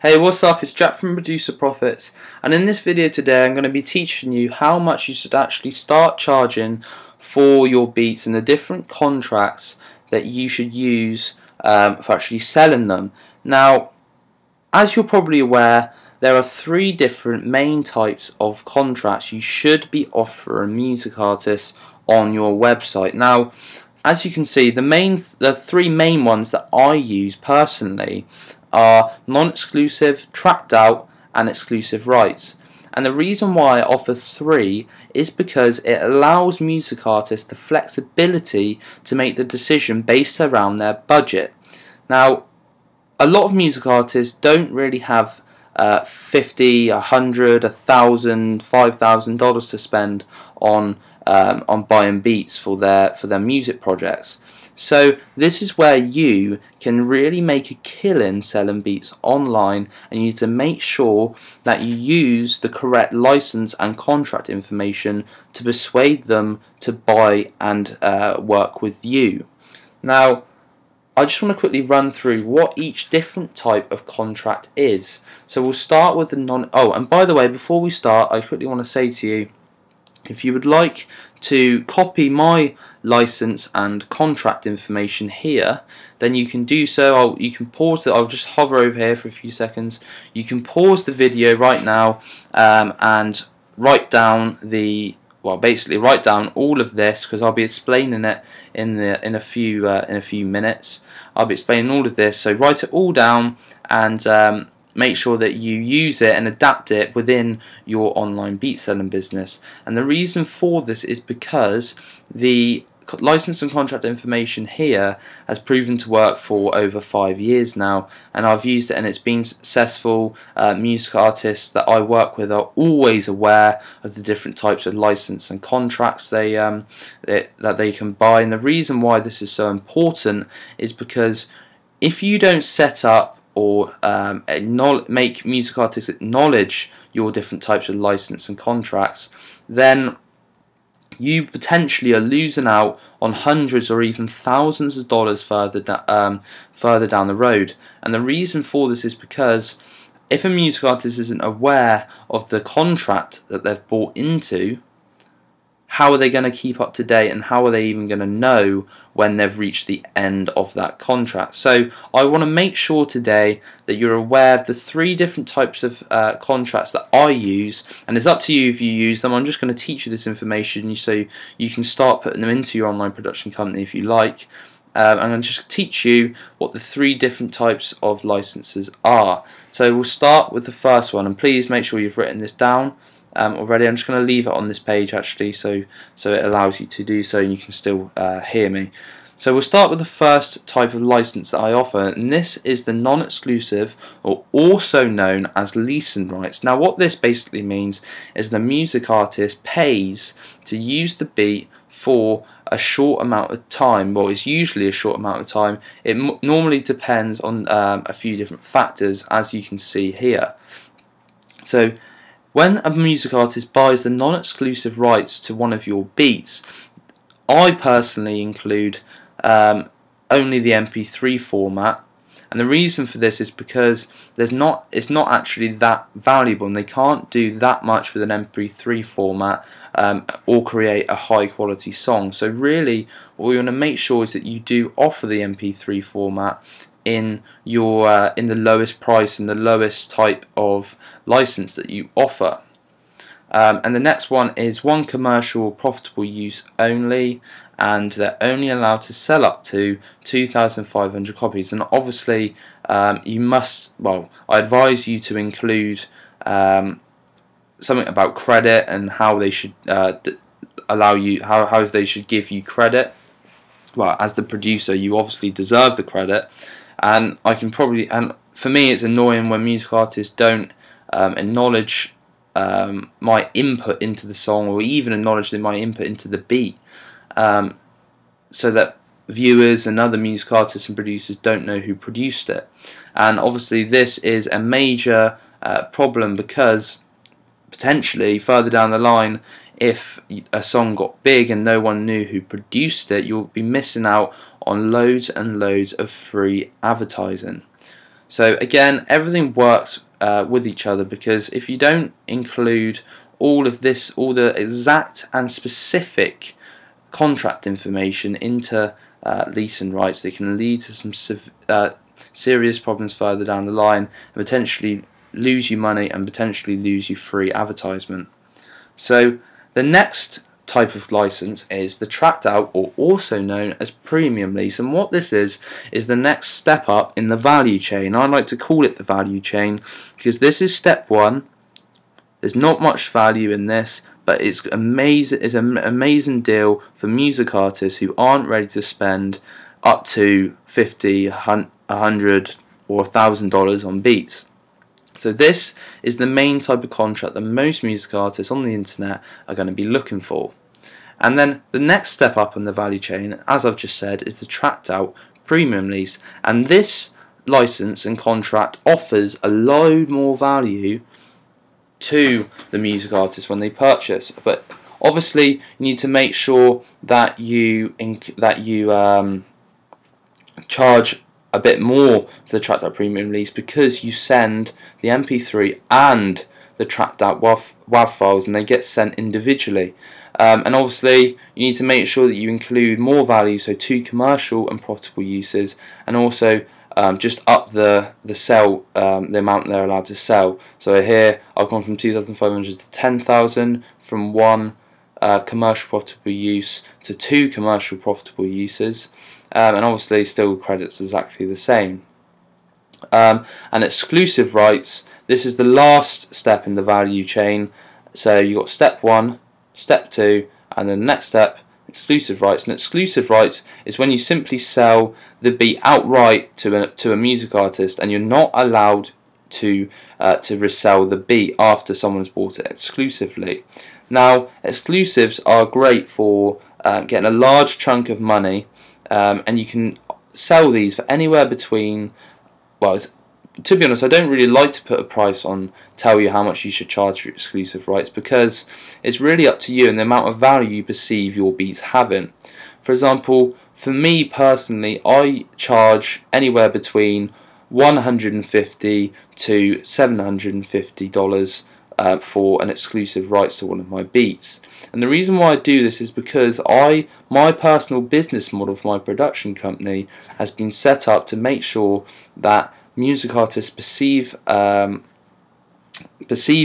Hey, what's up? It's Jack from Producer Profits, and in this video today I'm going to be teaching you how much you should actually start charging for your beats and the different contracts that you should use for actually selling them. Now, as you're probably aware, there are three different main types of contracts you should be offering music artists on your website. Now, as you can see, the three main ones that I use personally are non-exclusive, tracked out, and exclusive rights. And the reason why I offer three is because it allows music artists the flexibility to make the decision based around their budget. Now, a lot of music artists don't really have $50, $100, $1,000, $5,000 to spend on buying beats for their music projects. So this is where you can really make a killing selling beats online, and you need to make sure that you use the correct license and contract information to persuade them to buy and work with you. Now, I just want to quickly run through what each different type of contract is. So we'll start with the and by the way, before we start, I quickly want to say to you, if you would like to copy my license and contract information here, then you can do so. You can pause it. I'll just hover over here for a few seconds. You can pause the video right now and write down basically write down all of this, because I'll be explaining it in a few minutes. I'll be explaining all of this, so write it all down and make sure that you use it and adapt it within your online beat selling business. And the reason for this is because the license and contract information here has proven to work for over 5 years now, and I've used it and it's been successful. Music artists that I work with are always aware of the different types of license and contracts that they can buy. And the reason why this is so important is because if you don't set up or make music artists acknowledge your different types of license and contracts, then you potentially are losing out on hundreds or even thousands of dollars further down the road. And the reason for this is because if a music artist isn't aware of the contract that they've bought into, how are they going to keep up to date, and how are they even going to know when they've reached the end of that contract? So I want to make sure today that you're aware of the three different types of contracts that I use, and it's up to you if you use them. I'm just going to teach you this information so you can start putting them into your online production company if you like. I'm going to just teach you what the three different types of licenses are. So we'll start with the first one, and please make sure you've written this down already. I'm just going to leave it on this page actually, so it allows you to do so and you can still hear me. So we'll start with the first type of license that I offer, and this is the non-exclusive, or also known as leasing rights. Now what this basically means is the music artist pays to use the beat for a short amount of time. Well, it's usually a short amount of time. It normally depends on a few different factors, as you can see here. So when a music artist buys the non-exclusive rights to one of your beats, I personally include only the MP3 format, and the reason for this is because it's not actually that valuable, and they can't do that much with an MP3 format or create a high quality song. So really what we want to make sure is that you do offer the MP3 format in the lowest price and the lowest type of license that you offer. And the next one is one commercial profitable use only, and they're only allowed to sell up to 2,500 copies. And obviously you must, I advise you to include something about credit and how they should how they should give you credit. Well, as the producer, you obviously deserve the credit, and for me it's annoying when music artists don't acknowledge my input into the song, or even acknowledge my input into the beat, so that viewers and other music artists and producers don't know who produced it. And obviously this is a major problem, because potentially further down the line, if a song got big and no one knew who produced it, you'll be missing out on loads and loads of free advertising. So again, everything works with each other, because if you don't include all of this, all the exact and specific contract information into lease and rights, they can lead to some serious problems further down the line, and potentially lose you money and potentially lose you free advertisement. So the next type of license is the tracked out, or also known as premium lease, and what this is the next step up in the value chain. I like to call it the value chain because this is step one. There's not much value in this, but it's amazing. It's an amazing deal for music artists who aren't ready to spend up to $50, $100 or $1,000 on beats. So this is the main type of contract that most music artists on the internet are going to be looking for. And then the next step up in the value chain, as I've just said, is the tracked out premium lease. And this license and contract offers a load more value to the music artist when they purchase. But obviously you need to make sure that you charge a bit more for the tracked out premium lease, because you send the MP3 and the tracked out WAV files, and they get sent individually. And obviously you need to make sure that you include more value, so 2 commercial and profitable uses, and also just up the sell, the amount they're allowed to sell. So here I've gone from 2,500 to 10,000, from 1 commercial profitable use to 2 commercial profitable uses, and obviously still credits exactly the same. And exclusive rights, this is the last step in the value chain. So you've got step 1, step 2, and then the next step, exclusive rights. And exclusive rights is when you simply sell the beat outright to a music artist, and you're not allowed to resell the beat after someone's bought it exclusively. Now, exclusives are great for getting a large chunk of money, and you can sell these for anywhere between, well, to be honest, I don't really like to put a price on, tell you how much you should charge for exclusive rights, because it's really up to you and the amount of value you perceive your beats having. For example, for me personally, I charge anywhere between $150 to $750 for an exclusive rights to one of my beats. And the reason why I do this is because my personal business model for my production company has been set up to make sure that music artists perceive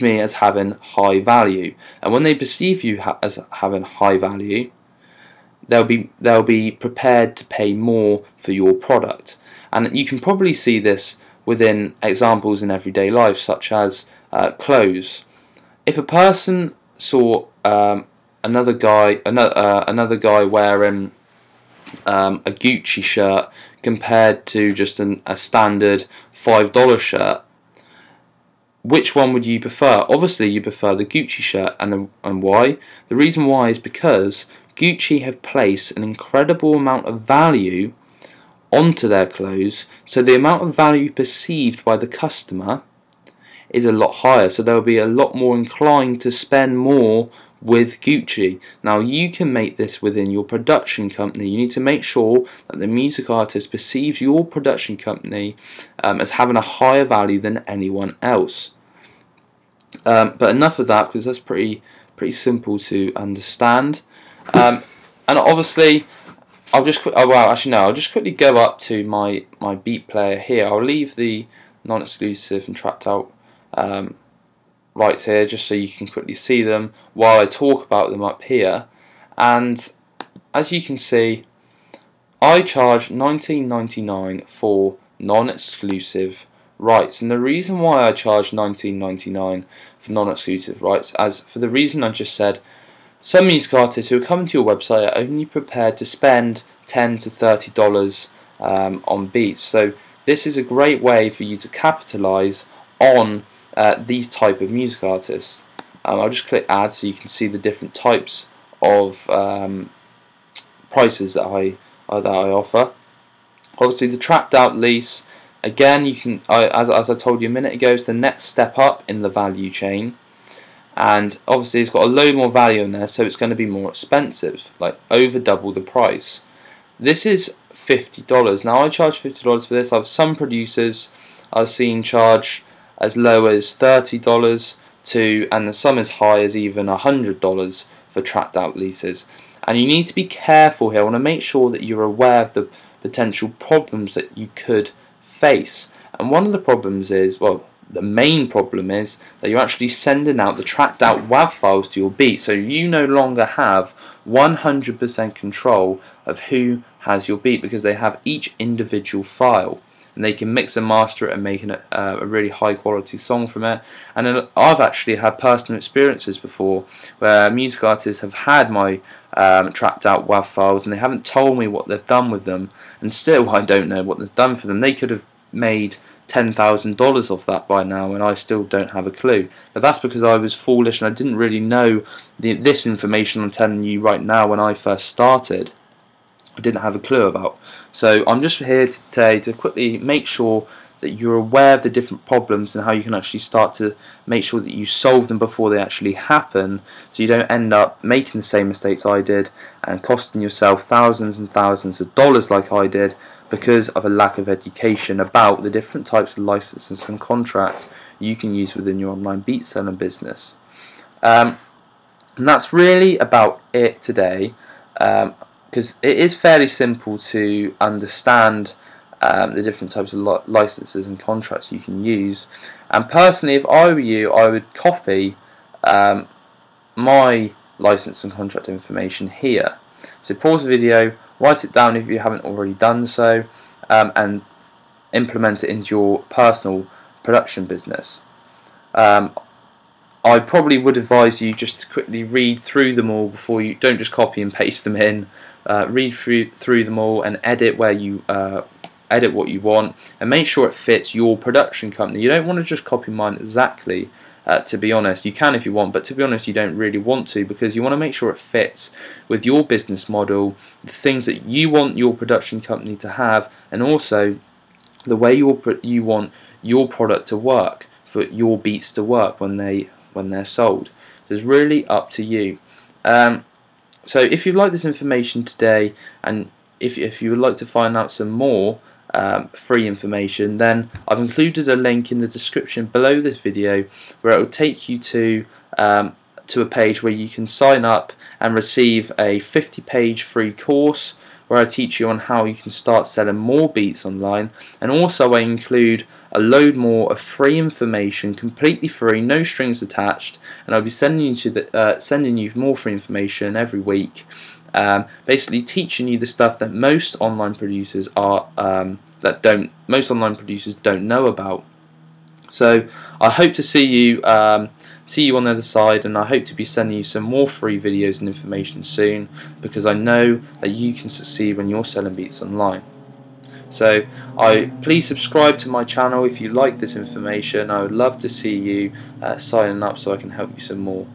me as having high value, and when they perceive you as having high value, they'll be prepared to pay more for your product. And you can probably see this within examples in everyday life, such as clothes. If a person saw another guy wearing a Gucci shirt compared to just a standard $5 shirt, which one would you prefer? Obviously you prefer the Gucci shirt, and why? The reason why is because Gucci have placed an incredible amount of value onto their clothes, so the amount of value perceived by the customer is a lot higher, so they'll be a lot more inclined to spend more with Gucci. Now you can make this within your production company. You need to make sure that the music artist perceives your production company as having a higher value than anyone else. But enough of that, because that's pretty simple to understand. And obviously I'll just quickly go up to my beat player here. I'll leave the non-exclusive and tracked out rights here just so you can quickly see them while I talk about them up here. And as you can see, I charge $19.99 for non-exclusive rights, and the reason why I charge $19.99 for non-exclusive rights, as for the reason I just said, some music artists who are coming to your website are only prepared to spend $10 to $30 on beats. So this is a great way for you to capitalize on these type of music artists. I'll just click add so you can see the different types of prices that I offer. Obviously the tracked out lease, again, you can, as I told you a minute ago, is the next step up in the value chain, and obviously it's got a load more value in there, so it's going to be more expensive, like over double the price. This is $50. Now I charge $50 for this. I have some producers I've seen charge as low as $30 to, and some as high as even $100 for tracked out leases. And you need to be careful here. I want to make sure that you're aware of the potential problems that you could face. And one of the problems is, well, the main problem is that you're actually sending out the tracked out WAV files to your beat, so you no longer have 100% control of who has your beat, because they have each individual file and they can mix and master it and make a really high quality song from it. And I've actually had personal experiences before where music artists have had my tracked out WAV files and they haven't told me what they've done with them, and still I don't know what they've done for them. They could have made $10,000 off that by now, and I still don't have a clue. But that's because I was foolish and I didn't really know this information I'm telling you right now. When I first started, I didn't have a clue about. So I'm just here today to quickly make sure that you're aware of the different problems and how you can actually start to make sure that you solve them before they actually happen, so you don't end up making the same mistakes I did and costing yourself thousands and thousands of dollars like I did because of a lack of education about the different types of licenses and contracts you can use within your online beat selling business. And that's really about it today, because it is fairly simple to understand the different types of licenses and contracts you can use. And personally, if I were you, I would copy my license and contract information here. So pause the video, write it down if you haven't already done so, and implement it into your personal production business. I probably would advise you just to quickly read through them all before you, don't just copy and paste them in. Read through them all and edit where you edit what you want, and make sure it fits your production company. You don't want to just copy mine exactly, to be honest. You can if you want, but to be honest you don't really want to, because you want to make sure it fits with your business model, the things that you want your production company to have, and also the way you want your product to work, for your beats to work when they're sold. So it's really up to you. So if you like this information today, and if you would like to find out some more free information, then I've included a link in the description below this video where it will take you to a page where you can sign up and receive a 50-page free course where I teach you on how you can start selling more beats online. And also I include a load more of free information, completely free, no strings attached, and I'll be sending you more free information every week, basically teaching you the stuff that most online producers don't know about. So I hope to see you on the other side, and I hope to be sending you some more free videos and information soon, because I know that you can succeed when you're selling beats online. So please subscribe to my channel if you like this information. I would love to see you signing up so I can help you some more.